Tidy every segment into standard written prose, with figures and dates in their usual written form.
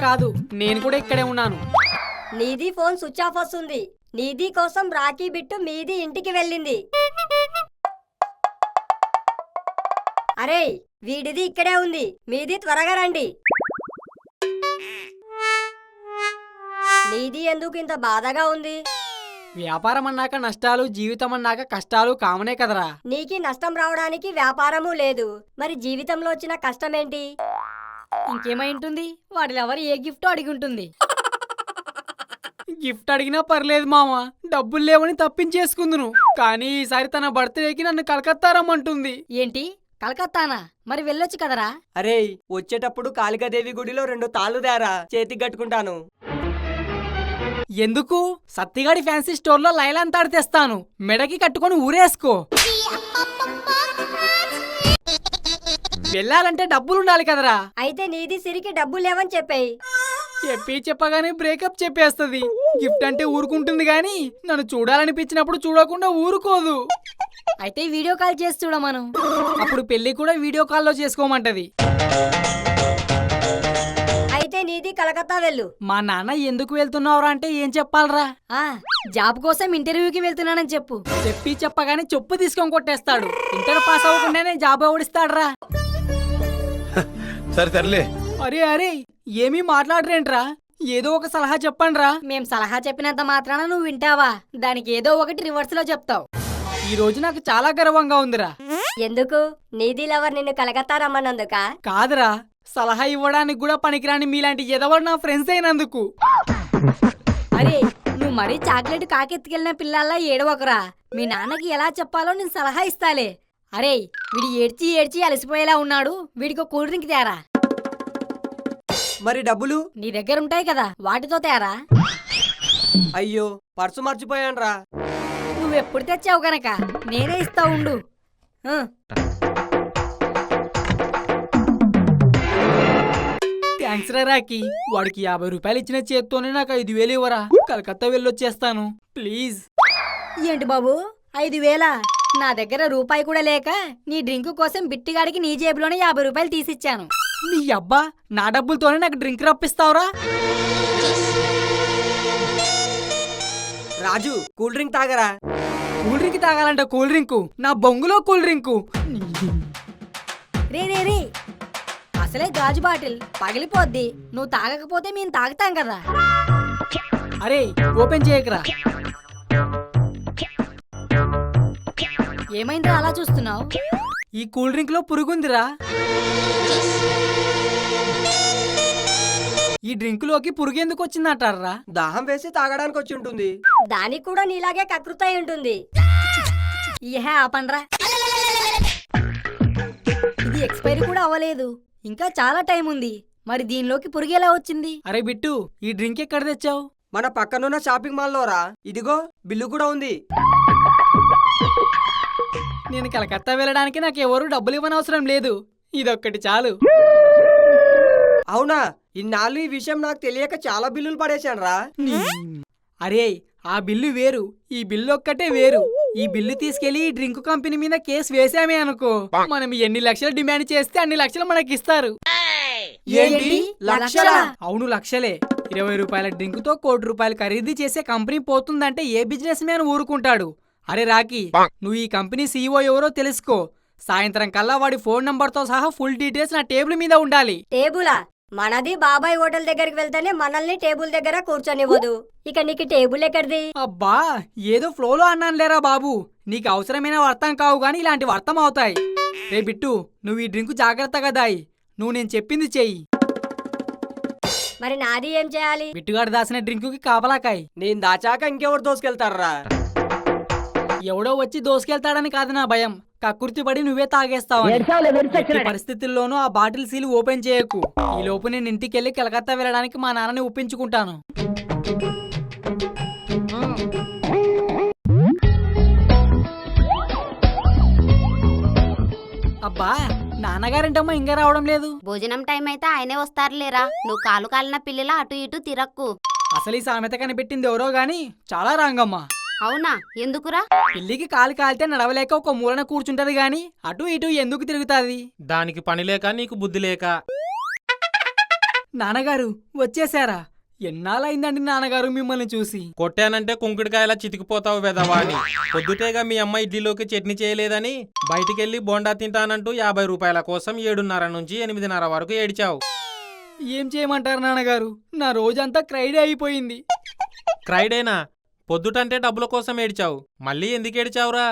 కాదు, నేను కూడా ఇక్కడే ఉన్నాను. నీది ఫోన్ స్విచ్ ఆఫ్ వస్తుంది. నీది కోసం రాఖీ బిట్టు మీది ఇంటికి వెళ్ళింది. అరే వీడిది ఇక్కడే ఉంది, మీది త్వరగా రండి. నీది ఎందుకు ఇంత బాధగా ఉంది? వ్యాపారం అన్నాక నష్టాలు, జీవితం అన్నాక కష్టాలు కామనే కదరా. నీకి నష్టం రావడానికి వ్యాపారము లేదు, మరి జీవితంలో వచ్చిన కష్టమేంటి? ఇంకేమై ఉంటుంది? వాడిలో ఎవరు ఏ గిఫ్ట్ అడిగి ఉంటుంది. గిఫ్ట్ అడిగినా పర్లేదు మామ, డబ్బులు లేవని తప్పించేసుకుందును. కానీ ఈసారి తన బర్త్డేకి నన్ను కలకత్తా రమ్మంటుంది. ఏంటి కలకత్తానా? మరి వెళ్ళొచ్చు కదరా. అరే వచ్చేటప్పుడు కాళికాదేవి గుడిలో 2 తాళ్ళు దారా, చేతికి కట్టుకుంటాను. ఎందుకు? సత్తిగాడి ఫ్యాన్సీ స్టోర్లో లైలాన్ తాడు తెస్తాను, మెడకి కట్టుకొని ఊరేసుకో. వెళ్ళాలంటే డబ్బులుండాలి కదరా. అయితే నీది సిరికి డబ్బులు లేవని చెప్పేయి. చెప్పగానే బ్రేకప్ చెప్పేస్తుంది. గిఫ్ట్ అంటే ఊరుకుంటుంది గాని నన్ను చూడాలనిపించినప్పుడు చూడకుండా ఊరుకోదు. అయితే వీడియో కాల్ చేసి చూడమను. అప్పుడు పెళ్లి కూడా వీడియో కాల్లో చేసుకోమంటది. అయితే నీది కలకత్తా వెళ్ళు. మా నాన్న ఎందుకు వెళ్తున్నావురా అంటే ఏం చెప్పాలరా? జాబ్ కోసం ఇంటర్వ్యూకి వెళ్తున్నానని చెప్పు. చెప్పగానే చెప్పు తీసుకొని కొట్టేస్తాడు. ఇంటర్ పాస్ అవ్వకుండానే జాబ్ ఓడిస్తాడ్రా. సరే అరే అరే ఏమీ మాట్లాడరేంట్రా? ఏదో ఒక సలహా చెప్పండ్రా. మేం సలహా చెప్పినంత మాత్రాన నువ్వు వింటావా? దానికి ఏదో ఒకటి రివర్స్ లో చెప్తావు. ఈ రోజు నాకు చాలా గర్వంగా ఉందిరా. ఎందుకు? నీది లవర్ నిన్ను కలకత్తా రమ్మన్నందుక? కాదురా, సలహా ఇవ్వడానికి కూడా పనికిరాని మీలాంటి ఎదవరు నా ఫ్రెండ్స్ అయినందుకు. అరే నువ్వు మరీ చాక్లెట్ కాకెత్తుకెళ్ళిన పిల్లల్లా ఏడవకురా. మీ నాన్నకి ఎలా చెప్పాలో నేను సలహా ఇస్తాలే. అరే వీడి ఏడ్చి ఏడ్చి అలసిపోయేలా ఉన్నాడు, వీడికి కూల్ డ్రింక్ తేరా. మరి డబ్బులు? నీ దగ్గర ఉంటాయి కదా, వాటితో తేరా. అయ్యో పర్సు మర్చిపోయాన్రా. నువ్వెప్పుడు తెచ్చావు గనక నేనే ఇస్తా ఉండు. థ్యాంక్స్ రా రాకీ. వాడికి 50 రూపాయలు ఇచ్చిన చేత్తోనే నాకు 5,000 ఇవ్వరా, కలకత్తా వెళ్ళొచ్చేస్తాను ప్లీజ్. ఏంటి బాబు 5,000? నా దగ్గర రూపాయి కూడా లేక నీ డ్రింక్ కోసం బిట్టిగాడికి నీ జేబులోనే 50 రూపాయలు తీసిచ్చాను. నీ అబ్బా, నా డబ్బులతోనే నాకు డ్రింక్ రప్పిస్తావురా? రాజు కూల్ డ్రింక్ తాగరా. కూల్ డ్రింక్ తాగాలంట? Cool drink? నా బొంగులో కూల్ డ్రింకు. రే రే రే, అసలే గాజు బాటిల్ పగిలిపోద్ది, నువ్వు తాగకపోతే మేము తాగుతాం కదా. అరే ఓపెన్ చేయకరా. ఏమైందిరా అలా చూస్తున్నావు? ఈ కూల్ డ్రింక్ లో పురుగుందిరా. ఈ డ్రింక్ లోకి పురుగు ఎందుకు వచ్చిందంటారా? దాహం వేసి తాగడానికి వచ్చి ఉంటుంది. దానికి కూడా నీలాగే కకృతై ఉంటుంది. ఇహే ఆపండ్రా. ఇది ఎక్స్పైరీ కూడా అవ్వలేదు, ఇంకా చాలా టైం ఉంది. మరి దీనిలోకి పురుగు ఎలా వచ్చింది? అరే బిట్టు, ఈ డ్రింక్ ఎక్కడ తెచ్చావు? మన పక్కనున్న షాపింగ్ మాల్ లో రా. ఇదిగో బిల్లు కూడా ఉంది. నేను కలకత్తా వెళ్ళడానికి నాకు ఎవరు డబ్బులు ఇవ్వనవసరం లేదు, ఇదొక్కటి చాలు. అవునా? ఇన్నాళ్ళు ఈ విషయం నాకు తెలియక చాలా బిల్లులు పడేశాను రా. అరే ఆ బిల్లు వేరు, ఈ బిల్లు ఒక్కటే వేరు. ఈ బిల్లు తీసుకెళ్లి ఈ డ్రింక్ కంపెనీ మీద కేసు వేసామే అనుకో, మనం ఎన్ని లక్షలు డిమాండ్ చేస్తే అన్ని లక్షలు మనకి ఇస్తారు. ఏంటి? లక్షలా? అవును లక్షలే. 20 రూపాయల డ్రింక్ తో 1 కోటి రూపాయలు ఖరీదు చేసే కంపెనీ పోతుందంటే ఏ బిజినెస్ మ్యాన్ ఊరుకుంటాడు? అరే రాకీ, నువ్వు ఈ కంపెనీ సీఈఓ ఎవరో తెలుసుకో. సాయంత్రం కల్లా వాడి ఫోన్ నంబర్ తో సహా ఫుల్ డీటెయిల్స్ నా టేబుల్ మీద ఉండాలి. టేబులా? మనది బాబాయ్ హోటల్ దగ్గరికి వెళ్తేనే మనల్ని టేబుల్ దగ్గర కూర్చొనివ్వదు, ఇక నీకు టేబుల్ ఎక్కడిది? అబ్బా ఏదో ఫ్లోలో అన్నాను లేరా బాబు, నీకు అవసరమైన అర్థం కావు గాని ఇలాంటివి అర్థం అవుతాయి. రే బిట్టు, నువ్వు ఈ డ్రింక్ జాగ్రత్తగా దాయి. నువ్వు నేను చెప్పింది చెయ్యి. మరి నాది ఏం చేయాలి? బిట్టుగాడు దాసిన డ్రింకుకి కాపలాకాయ్. నేను దాచాక ఇంకెవరు దోసుకెళ్తారా? ఎవడో వచ్చి దోసుకెళ్తాడని కాదు నా భయం, కక్కుర్తి పడి నువ్వే తాగేస్తావని. ఎట్టి పరిస్థితుల్లోనూ ఆ బాటిల్ సీల్ ఓపెన్ చేయకు. ఈ లోపు నేను ఇంటికెళ్ళి కలకత్తా వెళ్ళడానికి మా నాన్నని ఒప్పించుకుంటాను. అబ్బా నాన్నగారేంటమ్మా ఇంకా రావడం లేదు? భోజనం టైం అయితే ఆయనే వస్తారులేరా. నువ్వు కాలు కాలిన పిల్లల అటు ఇటు తిరక్కు. అసలు ఈ సామెత కనిపెట్టింది ఎవరో గాని చాలా రాంగమ్మా. అవునా? ఎందుకురా? పిల్లికి కాలు కాలితే నడవలేక ఒక మూలన కూర్చుంటది గాని అటు ఇటు ఎందుకు తిరుగుతాది? దానికి పని లేక నీకు బుద్ధి లేక. నాన్నగారు వచ్చేసారా? ఎన్నాళ్ళైందండి నాన్నగారు మిమ్మల్ని చూసి. కొట్టానంటే కుంకుడికాయలా చితికిపోతావు వెదవాని. పొద్దుటేగా మీ అమ్మ ఇడ్లీలోకి చట్నీ చేయలేదని బయటికెళ్ళి బోండా తింటానంటూ 50 రూపాయల కోసం 7:30 నుంచి 8:30 వరకు ఏడిచావు. ఏం చేయమంటారు నాన్నగారు, నా రోజంతా క్రైడే అయిపోయింది. క్రైడేనా? పొద్దుటంటే డబ్బుల కోసం ఏడిచావు, మళ్ళీ ఎందుకు ఏడిచావురా?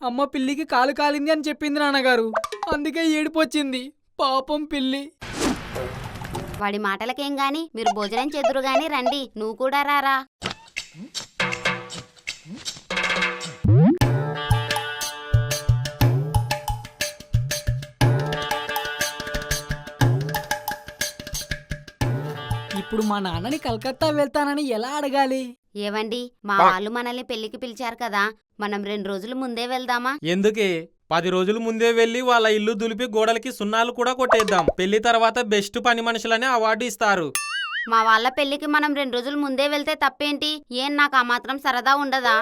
అమ్మ పిల్లికి కాలు కాలింది అని చెప్పింది నాన్నగారు, అందుకే ఏడిపొచ్చింది. పాపం పిల్లి. వాడి మాటలకేం గాని మీరు భోజనం చెదురు గాని రండి, నువ్వు కూడా రారా. ఇప్పుడు మా నాన్నని కలకత్తా వెళ్తానని ఎలా అడగాలి? ఏవండి, మా వాళ్ళు మనల్ని పెళ్లికి పిలిచారు కదా, మనం 2 రోజులు ముందే వెళ్దామా? ఎందుకే? 10 రోజులు ముందే వెళ్ళి వాళ్ళ ఇల్లు దులిపి గోడలకి సున్నాలు కూడా కొట్టేద్దాం. పెళ్లి తర్వాత బెస్ట్ పని మనుషులని అవార్డు ఇస్తారు. మా వాళ్ళ పెళ్లికి మనం 2 రోజులు ముందే వెళ్తే తప్పేంటి? ఏం నాకు ఆ మాత్రం సరదా ఉండదా?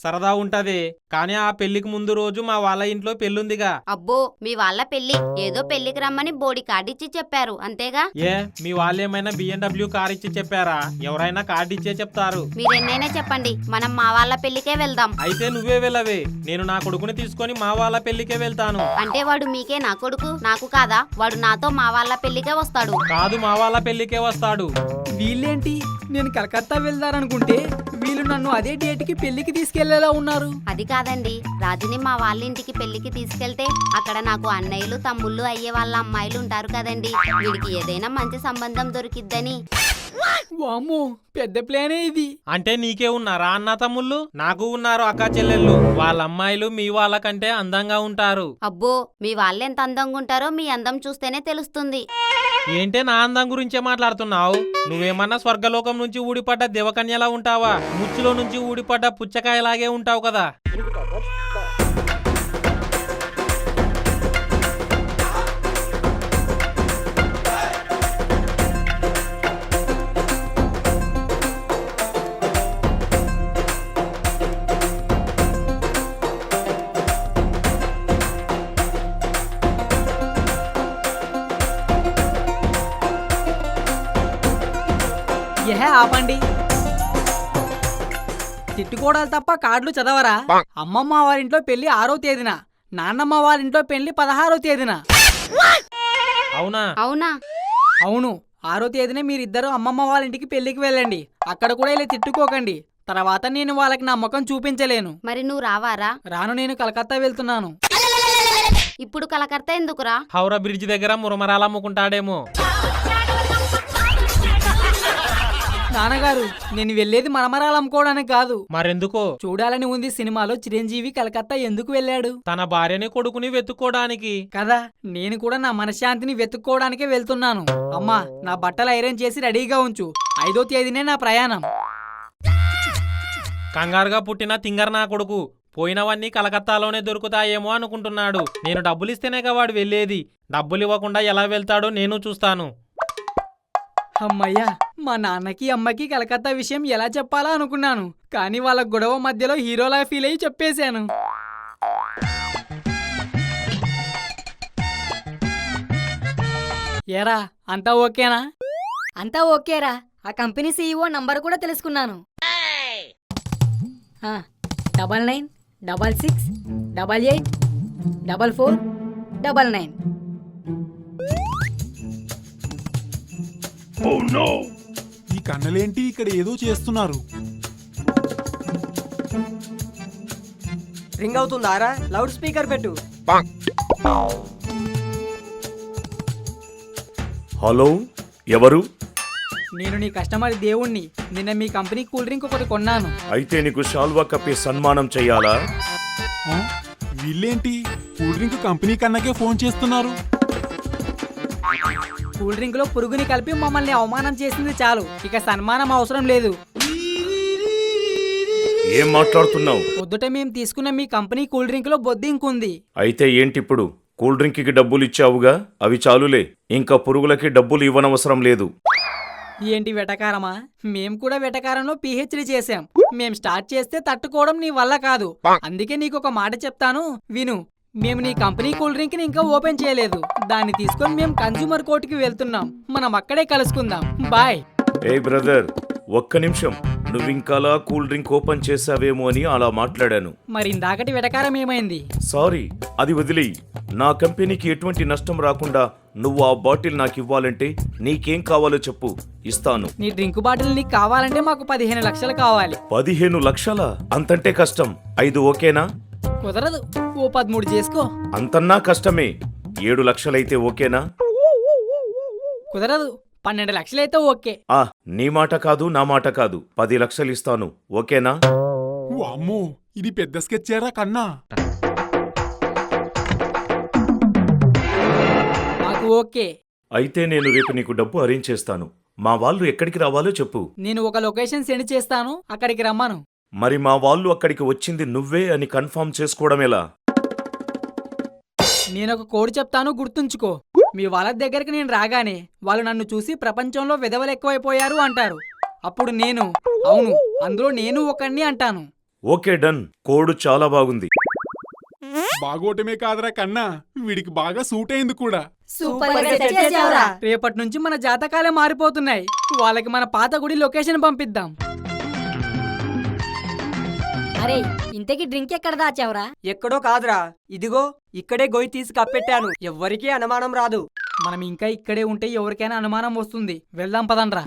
సరదా ఉంటది, కానీ ఆ పెళ్లికి ముందు రోజు మా వాళ్ళ ఇంట్లో పెళ్ళుందిగా. అబ్బో, మీ వాళ్ళ పెళ్లి ఏదో పెళ్లికి రమ్మని బోడి కార్డిచ్చి చెప్పారు అంతేగా? ఏ మీ వాళ్ళేమైనా BMW కార్ ఇచ్చి చెప్పారా? ఎవరైనా కార్డు ఇచ్చే చెప్తారు. మీరెన్నైనా చెప్పండి, మనం మా వాళ్ళ పెళ్లికే వెళ్దాం. అయితే నువ్వే వెళ్ళవే, నేను నా కొడుకుని తీసుకొని మా వాళ్ళ పెళ్లికే వెళ్తాను. అంటే వాడు మీకే నా కొడుకు, నాకు కాదా? వాడు నాతో మా వాళ్ళ పెళ్లికే వస్తాడు. కాదు, మా వాళ్ళ పెళ్లికే వస్తాడు. వీళ్ళేంటి, నేను కలకత్తా వెళ్దారనుకుంటే వీళ్ళు నన్ను అదే డేట్కి పెళ్లికి తీసుకెళ్లేలా ఉన్నారు. అది కాదండి, రాజుని మా వాళ్ళ ఇంటికి పెళ్లికి తీసుకెళ్తే అక్కడ నాకు అన్నయ్యలు తమ్ముళ్ళు అయ్యే వాళ్ళ అమ్మాయిలు ఉంటారు కదండి, వీడికి ఏదైనా మంచి సంబంధం దొరికిద్దని. వామ్మో, పెద్ద ప్లానే ఇది. అంటే నీకే ఉన్నారా అన్న తమ్ముళ్ళు? నాకు ఉన్నారు అక్క చెల్లెళ్ళు. వాళ్ళ అమ్మాయిలు మీ వాళ్ళకంటే అందంగా ఉంటారు. అబ్బో, మీ వాళ్ళెంత అందంగా ఉంటారో మీ అందం చూస్తేనే తెలుస్తుంది. ఏంటే నా అందం గురించే మాట్లాడుతున్నావు? నువ్వేమన్నా స్వర్గలోకం నుంచి ఊడిపడ్డ దేవకన్యలా ఉంటావా? ముచ్చులో నుంచి ఊడిపడ్డ పుచ్చకాయలాగే ఉంటావు కదా. ఏహే ఆపండి, తిట్టుకోవడాలు తప్ప కార్డులు చదవరా? అమ్మమ్మ వారింట్లో పెళ్లి 6వ తేదీన, నాన్నమ్మ వారింట్లో పెళ్లి 16వ తేదీన. అవునా? అవునా? అవును, 6వ తేదీనే మీరిద్దరు అమ్మమ్మ వాళ్ళ ఇంటికి పెళ్లికి వెళ్ళండి. అక్కడ కూడా ఇలా తిట్టుకోకండి, తర్వాత నేను వాళ్ళకి నా ముఖం చూపించలేను. మరి నువ్వు రావారా? రాను, నేను కలకత్తా వెళ్తున్నాను. ఇప్పుడు కలకత్తా ఎందుకురా? హౌరా బ్రిడ్జ్ దగ్గర మురమరాలు అమ్ముకుంటాడేమో. నాన్నగారు, నేను వెళ్ళేది మరమరాలు అమ్ముకోవడానికి కాదు. మరెందుకో? చూడాలని ఉంది సినిమాలో చిరంజీవి కలకత్తా ఎందుకు వెళ్ళాడు? తన భార్యని కొడుకుని వెతుక్కోడానికి కదా, నేను కూడా నా మనశ్శాంతిని వెతుక్కోవడానికే వెళ్తున్నాను. అమ్మా, నా బట్టలు ఐరన్ చేసి రెడీగా ఉంచు. 5వ తేదీనే నా ప్రయాణం. కంగారుగా పుట్టిన తింగర్ నా కొడుకు పోయినవన్నీ కలకత్తాలోనే దొరుకుతాయేమో అనుకుంటున్నాడు. నేను డబ్బులిస్తేనేగా వాడు వెళ్ళేది. డబ్బులు ఇవ్వకుండా ఎలా వెళ్తాడో నేను చూస్తాను. అమ్మయ్యా, మా నాన్నకి అమ్మకి కలకత్తా విషయం ఎలా చెప్పాలా అనుకున్నాను, కానీ వాళ్ళ గొడవ మధ్యలో హీరోలా ఫీల్ అయ్యి చెప్పేశాను. ఏరా, అంతా ఓకేనా? అంతా ఓకేరా, ఆ కంపెనీ CEO నంబర్ కూడా తెలుసుకున్నాను. 99 66 88 44 99. ఈ కన్నలేంటి ఇక్కడ ఏదో చేస్తున్నారు? రింగ్ అవుతుందారా? లౌడ్ స్పీకర్ పెట్టు. హలో, ఎవరు? నేను నీ కస్టమర్ దేవుణ్ణి. నిన్న మీ కంపెనీ కూల్ డ్రింక్ ఒకటి కొన్నాను. అయితే నీకు షాల్వా కప్పి సన్మానం చెయ్యాలా? వీళ్ళేంటి కూల్ డ్రింక్ కంపెనీ కన్నాకే ఫోన్ చేస్తున్నారు? కూల్ డ్రింక్ లో పురుగుని కలిపి మమ్మల్ని అవమానం చేసింది చాలు, ఇక సన్మానం అవసరం లేదు. ఏం మాట్లాడుతున్నావు? పొద్దుట మేము తీసుకున్న మీ కంపెనీ కూల్ డ్రింక్ లో బొద్దింకుంది. అయితే ఏంటిప్పుడు? కూల్ డ్రింక్ కి డబ్బులు ఇచ్చావుగా, అవి చాలులే. ఇంకా పురుగులకి డబ్బులు ఇవ్వనవసరం లేదు. ఏంటి వెటకారమా? మేం కూడా వెటకారంలో PhD చేశాం. మేం స్టార్ట్ చేస్తే తట్టుకోవడం నీ వల్ల కాదు. అందుకే నీకు ఒక మాట చెప్తాను, విను. మేము నీ కంపెనీ కూల్ డ్రింక్ ని ఇంకా ఓపెన్ చేయలేదు. దాన్ని తీసుకొని మేము కన్స్యూమర్ కోర్టుకి వెళ్తున్నాం. మనం అక్కడే కలుసుకుందాం. బాయ్. ఏ బ్రదర్, ఒక్క నిమిషం. నువ్వింకాలా కూల్ డ్రింక్ ఓపెన్ చేసావేమో అని అలా మాట్లాడాను. మరి ఇందాకటి వెటకారం ఏమైంది? సారీ, అది వదిలేయి. నా కంపెనీకి ఎటువంటి నష్టం రాకుండా నువ్వు ఆ బాటిల్ నాకు ఇవ్వాలంటే నీకేం కావాలో చెప్పు, ఇస్తాను. నీ డ్రింక్ బాటిల్ నీకు కావాలంటే మాకు 15 లక్షలు కావాలి. 15 లక్షలా? అంతంటే కష్టం. 5 ఓకేనా? కుదరదు, ఓ 13 చేసుకో. అంతన్నా కష్టమే. 7 లక్షలైతే ఓకేనా? కుదరదు, 12 లక్షలైతే ఓకే. నీ మాట కాదు, నా మాట కాదు. 10 లక్షలు ఇస్తాను, ఓకేనా? అమ్మో, ఇది పెద్ద స్కెచ్చారా కన్నా? మాకు ఓకే. అయితే నేను రేపు నీకు డబ్బు అరేంజ్ చేస్తాను. మా వాళ్ళు ఎక్కడికి రావాలో చెప్పు. నేను ఒక లొకేషన్ సెండ్ చేస్తాను, అక్కడికి రమ్మను. మరి మా వాళ్ళు అక్కడికి వచ్చింది నువ్వే అని కన్ఫర్మ్ చేసుకోవడం ఎలా? నేను ఒక కోడ్ చెప్తాను, గుర్తుంచుకో. మీ వాళ్ళ దగ్గరికి నేను రాగానే వాళ్ళు నన్ను చూసి ప్రపంచంలో విధవలు ఎక్కువైపోయారు అంటారు. అప్పుడు నేను అవును, అందులో నేను ఒకణ్ణి అంటాను. Okay, done. కోడ్ చాలా బాగుంది. బాగోటమే కాదురా కన్నా, వీడికి బాగా సూట్ అయింది కూడా. సూపర్ గా సెట్ చేసావురా. రేపటి నుంచి మన జాతకాలే మారిపోతున్నాయి. వాళ్ళకి మన పాత గుడి లొకేషన్ పంపిద్దాం. అరే, ఇంతకీ డ్రింక్ ఎక్కడ దాచావురా? ఎక్కడో కాదురా, ఇదిగో ఇక్కడే గొయ్యి తీసి కప్పెట్టాను. ఎవ్వరికీ అనుమానం రాదు. మనం ఇంకా ఇక్కడే ఉంటే ఎవరికైనా అనుమానం వస్తుంది. వెళ్దాం పదండ్రా.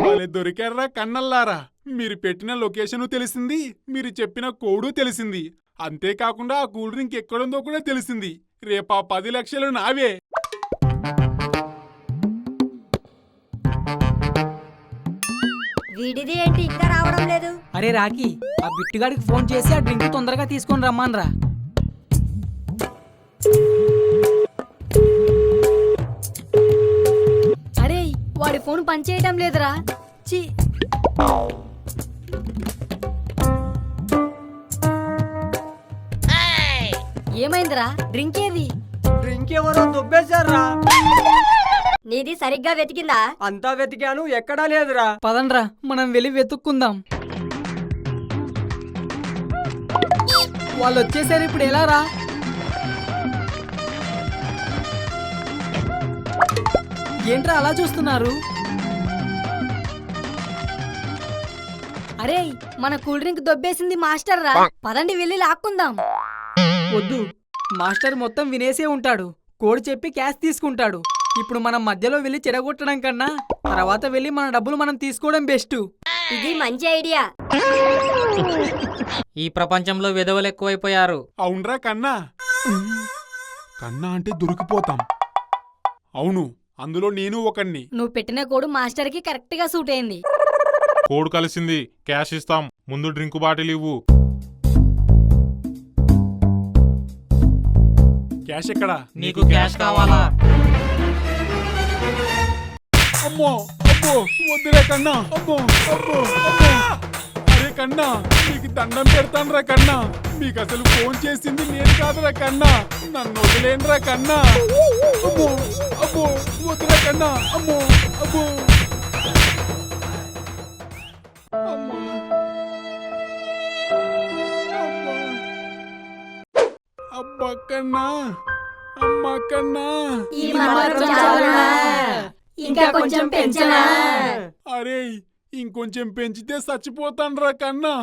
వాళ్ళే దొరికారా కన్నల్లారా. మీరు పెట్టిన లొకేషను తెలిసింది, మీరు చెప్పిన కోడు తెలిసింది. అంతేకాకుండా ఆ కూల్ డ్రింక్ ఎక్కడుందో కూడా తెలిసింది. రేపా 10 లక్షలు నావే. వీడిది ఏంటి ఇంకా రావడం లేదు? అరే రాకీ, ఆ బిట్టుగాడికి ఫోన్ చేసి ఆ డ్రింక్ తొందరగా తీసుకొని రమ్మన్రా. అరే, వాడి ఫోన్ పనిచేయటం లేదురా. చి, ఏమైందిరా? డ్రింక్ ఏది? డ్రింక్ ఎవరో దుబ్బేశారా. నీది సరిగ్గా వెతికిందా? అంతా వెతికాను, ఎక్కడా లేదురా. పదండ్రా, మనం వెళ్ళి వెతుక్కుందాం. వాళ్ళు వచ్చేసారు, ఇప్పుడు ఎలా రా? ఏంట్రా అలా చూస్తున్నారు? అరే, మన కూల్ డ్రింక్ దొబ్బేసింది మాస్టర్ రా. పదండి వెళ్ళి లాక్కుందాం. వద్దు, మాస్టర్ మొత్తం వినేసే ఉంటాడు. కోడ్ చెప్పి క్యాష్ తీసుకుంటాడు. ఇప్పుడు మనం మధ్యలో వెళ్ళి చెడగొట్టడం కన్నా తర్వాత వెళ్ళి మన డబ్బులు మనం తీసుకోవడం బెస్ట్. ఇది మంచి ఐడియా. ఈ ప్రపంచంలో విధవలు ఎక్కువైపోయారు. అవునరా కన్నా. కన్నా అంటే దొరికిపోతాం. అవును, అందులో నేను ఒకణ్ణి. నువ్వు పెట్టిన కోడ్ మాస్టర్ కి కరెక్ట్ గా సూట్ అయింది. కోడ్ కలిసింది, క్యాష్ ఇస్తాం. ముందు డ్రింక్ బాటిల్ ఇవ్వు. క్యాష్ ఎక్కడా? నీకు క్యాష్ కావాలా? అమ్మో అబ్బో, వద్దురా కన్నా. అమ్మో అబ్బో అబ్బో. అరే కన్నా, నీకు దండం పెడతానురా కన్నా. మీకు అసలు ఫోన్ చేసింది నేను కాదురా కన్నా. నన్ను వదిలేనురా కన్నా. అమ్మో అబ్బో, వద్దురా కన్నా. అమ్మో అబ్బో. అమ్మో అమ్మో. అబ్బా కన్నా, అమ్మ కన్నా. ఈ మాత్రం చాలునా? ఇంకా కొంచెం పెంచనా? అరే, ఇంకొంచెం పెంచితే చచ్చిపోతానురా కన్నా.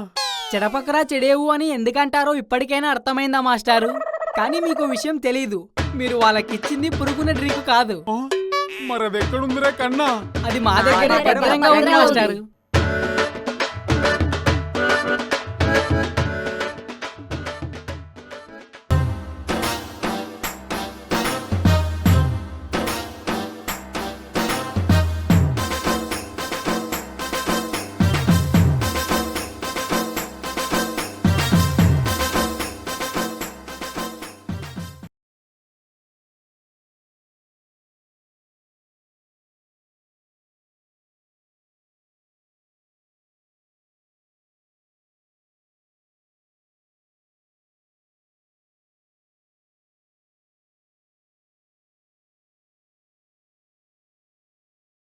చెడపక్కరా చెడేవు అని ఎందుకంటారో ఇప్పటికైనా అర్థమైందా మాస్టారు? కానీ మీకు విషయం తెలీదు. మీరు వాళ్ళకిచ్చింది పురుగున డ్రింక్ కాదు. మరి అది ఎక్కడుందిరా కన్నా? అది మా దగ్గర భద్రంగా ఉంది మాస్టారు.